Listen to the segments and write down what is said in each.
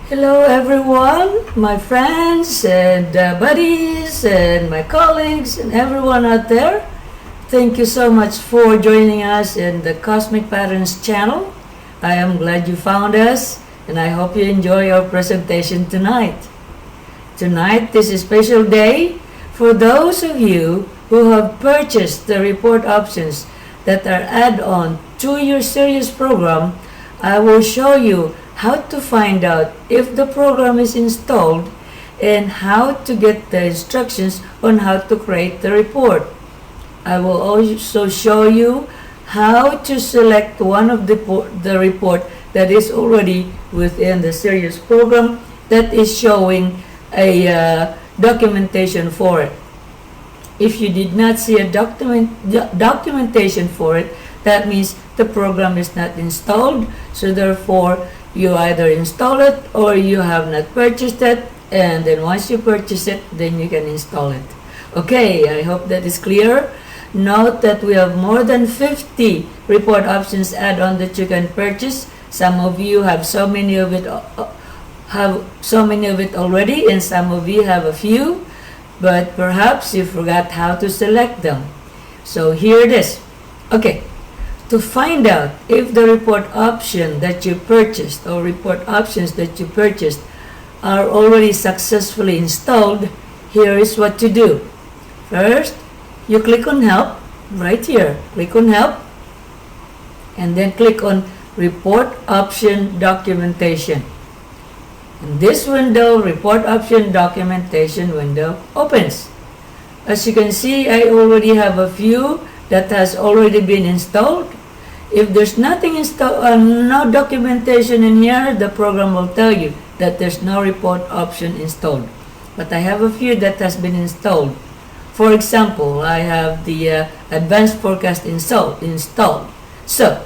Hello everyone, my friends and buddies and my colleagues and everyone out there. Thank you so much for joining us in the Cosmic Patterns channel. I am glad you found us and I hope you enjoy our presentation tonight. Tonight is a special day for those of you who have purchased the report options that are add-on to your Sirius program. I will show you how to find out if the program is installed and how to get the instructions on how to create the report. I will also show you how to select one of the report that is already within the Sirius program that is showing a documentation for it. If you did not see a documentation for it, that means the program is not installed, so therefore you either install it or you have not purchased it, and then once you purchase it, then you can install it. Okay, I hope that is clear. Note that we have more than 50 report options add-on that you can purchase. Some of you have so many of it already, and some of you have a few, but perhaps you forgot how to select them. So here it is. Okay. To find out if the report option that you purchased or report options that you purchased are already successfully installed, here is what to do. First, you click on Help right here. Click on Help and then click on Report Option Documentation. And this window, Report Option Documentation window, opens. As you can see, I already have a few that has already been installed. If there's nothing installed, no documentation in here, the program will tell you that there's no report option installed. But I have a few that has been installed. For example, I have the advanced forecast installed. So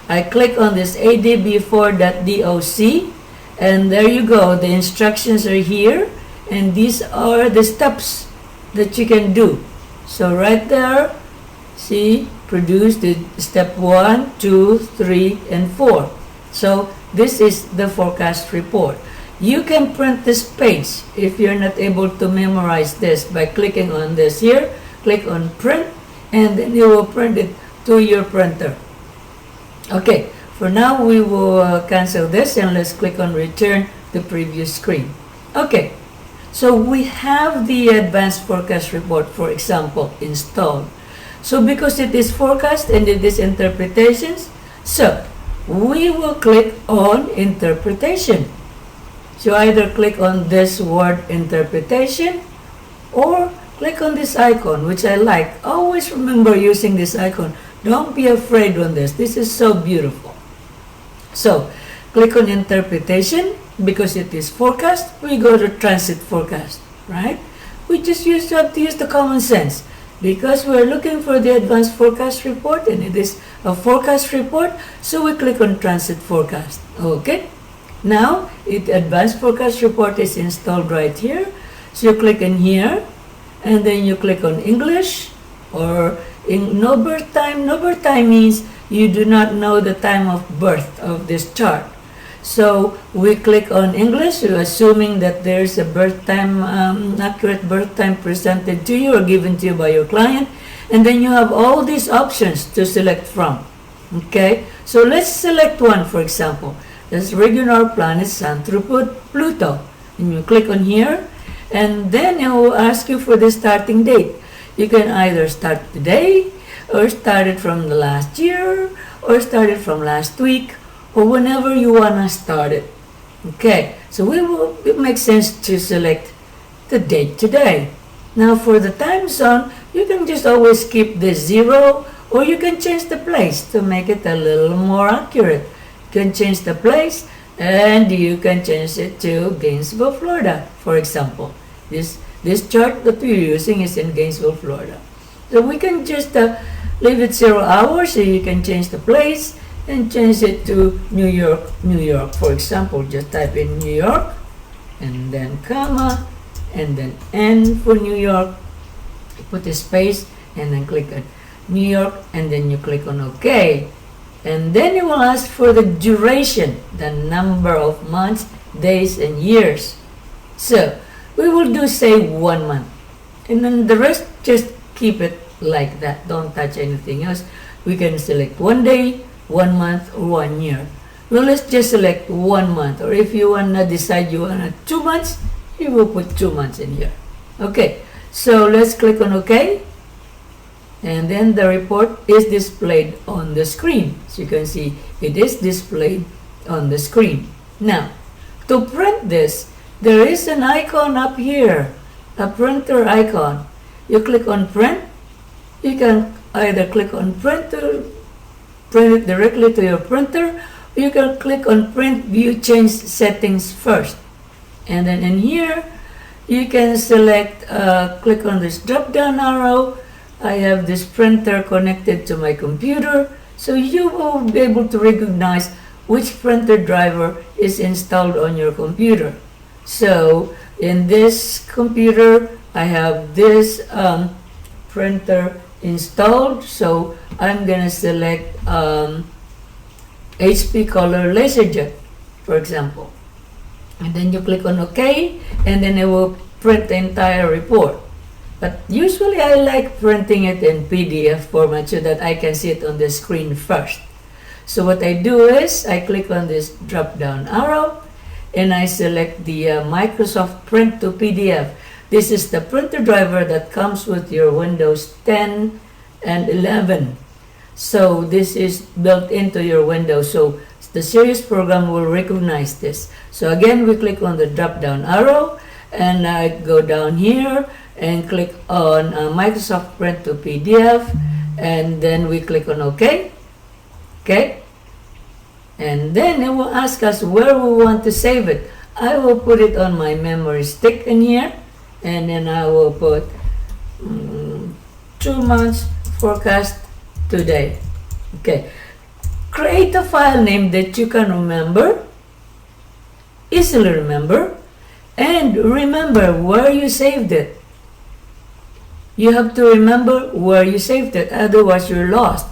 I click on this adb4.doc, and there you go. The instructions are here, and these are the steps that you can do. So right there, see, produce the step 1, 2, 3, and 4. So this is the forecast report. You can print this page if you're not able to memorize this by clicking on this here. Click on print, and then you will print it to your printer. Okay, for now we will cancel this and let's click on return the previous screen. Okay, so we have the advanced forecast report, for example, installed. So because it is forecast and it is interpretations, so we will click on interpretation. So either click on this word interpretation or click on this icon, which I like. Always remember using this icon. Don't be afraid on this. This is so beautiful. So click on interpretation. Because it is forecast, we go to transit forecast, right? We just have to use the common sense. Because we're looking for the advanced forecast report and it is a forecast report, so we click on transit forecast. Okay, now the advanced forecast report is installed right here. So you click in here and then you click on English or in no birth time. No birth time means you do not know the time of birth of this chart. So we click on English, assuming that there's a birth time, accurate birth time presented to you or given to you by your client, and then you have all these options to select from. Okay, so let's select one. For example, let's regional planet Sun through Pluto, and you click on here, and then it will ask you for the starting date. You can either start today, or start it from the last year, or start it from last week, or whenever you want to start it. Okay, so it makes sense to select the date today. Now for the time zone, you can just always keep the 0, or you can change the place to make it a little more accurate. You can change the place and you can change it to Gainesville, Florida, for example. This chart that we're using is in Gainesville, Florida. So we can just leave it 0 hours, so you can change the place and change it to New York, for example. Just type in New York and then comma and then N for New York. You put a space and then click on New York and then you click on OK. And then it will ask for the duration, the number of months, days, and years. So we will do, say, 1 month. And then the rest, just keep it like that. Don't touch anything else. We can select 1 day, 1 month, or 1 year. Well, let's just select 1 month. Or if you want to decide you want 2 months, you will put 2 months in here. Okay, so let's click on OK. And then the report is displayed on the screen. So you can see it is displayed on the screen. Now, to print this, there is an icon up here, a printer icon. You click on print. You can either click on print to print it directly to your printer, or you can click on print view change settings first. And then in here, you can select, click on this drop down arrow. I have this printer connected to my computer, so you will be able to recognize which printer driver is installed on your computer. So in this computer, I have this printer installed, so I'm gonna select HP Color LaserJet, for example. And then you click on OK, and then it will print the entire report. But usually I like printing it in PDF format so that I can see it on the screen first. So what I do is I click on this drop down arrow and I select the Microsoft Print to PDF. This is the printer driver that comes with your Windows 10 and 11. So this is built into your Windows. So the Sirius program will recognize this. So again, we click on the drop down arrow and I go down here and click on Microsoft Print to PDF, and then we click on OK. Okay, and then it will ask us where we want to save it. I will put it on my memory stick in here, and then I will put 2 months forecast today. Okay, create a file name that you can remember, easily remember, and remember where you saved it. You have to remember where you saved it, otherwise you're lost.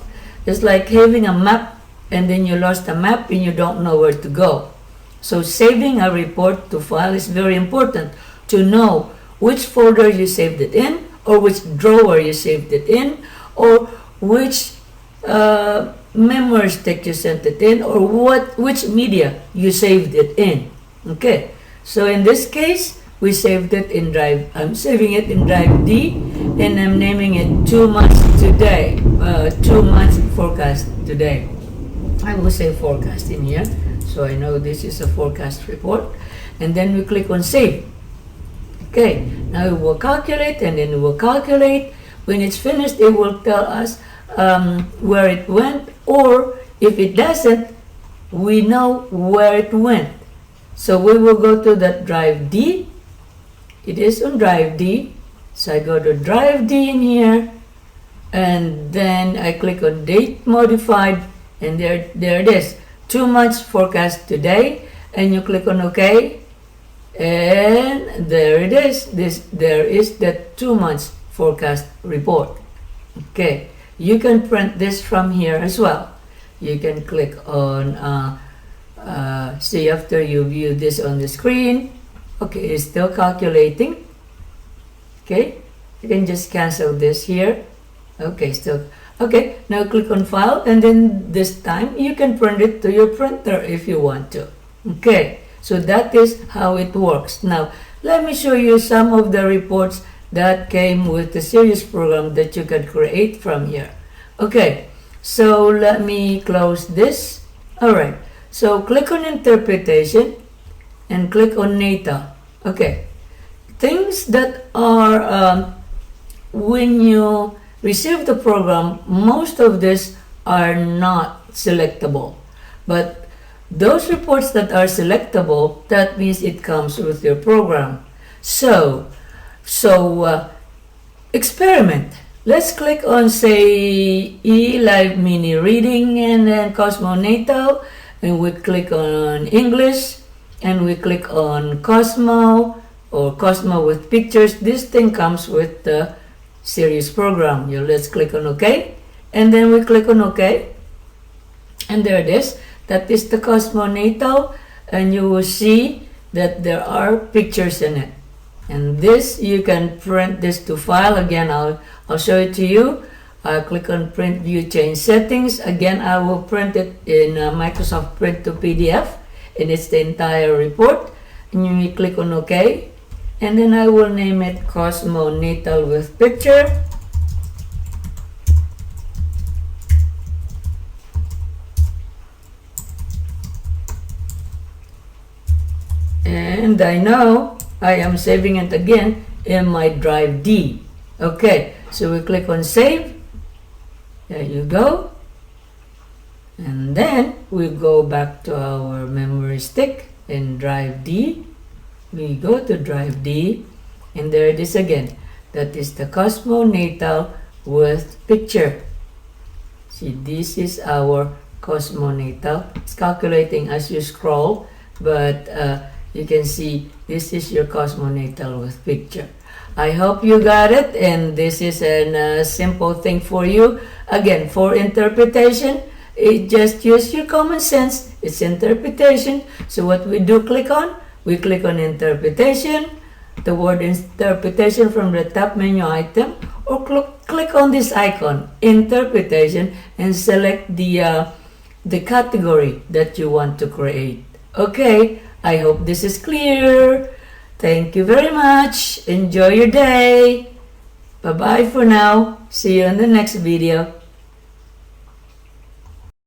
It's like having a map and then you lost a map and you don't know where to go. So saving a report to file is very important, to know which folder you saved it in, or which drawer you saved it in, or which memory stick you sent it in, or which media you saved it in. Okay, so in this case, we saved it in drive. I'm saving it in drive D, and I'm naming it 2 months today. 2 months forecast today. I will say forecast in here, so I know this is a forecast report. And then we click on save. Okay, now it will calculate, and then it will calculate. When it's finished, it will tell us where it went, or if it doesn't, we know where it went. So we will go to that drive D. It is on drive D. So I go to drive D in here, and then I click on date modified, and there it is, 2 months forecast today, and you click on OK, and there it is. There is the 2 months forecast report. Okay, you can print this from here as well. You can click on see, after you view this on the screen. Okay, it's still calculating. Okay, you can just cancel this here. Okay, still okay. Now click on file, and then this time you can print it to your printer if you want to. Okay, so that is how it works. Now let me show you some of the reports that came with the Sirius program that you can create from here. Okay, so let me close this. All right, so click on interpretation and click on data. Okay, things that are when you receive the program, most of this are not selectable, but those reports that are selectable, that means it comes with your program. So experiment. Let's click on, say, eLive Mini Reading, and then Cosmo Natal, and we click on English, and we click on Cosmo, or Cosmo with pictures. This thing comes with the Sirius program. Let's click on OK, and then we click on OK. And there it is. That is the cosmonatal, and you will see that there are pictures in it. And this, you can print this to file. Again, I'll show it to you. I'll click on print view change settings. Again, I will print it in Microsoft Print to PDF, and it's the entire report. And you click on OK, and then I will name it Cosmonatal with picture. And I know I am saving it again in my drive D. Okay, so we click on save. There you go. And then we go back to our memory stick in drive D. We go to drive D, and there it is again. That is the cosmonatal with picture. See, this is our cosmonatal. It's calculating as you scroll, but you can see this is your cosmonatal with picture. I hope you got it, and this is a simple thing for you. Again, for interpretation, just use your common sense. It's interpretation. So what we do click on? We click on interpretation, the word interpretation from the top menu item, or click on this icon, interpretation, and select the category that you want to create. Okay, I hope this is clear. Thank you very much. Enjoy your day. Bye-bye for now. See you in the next video.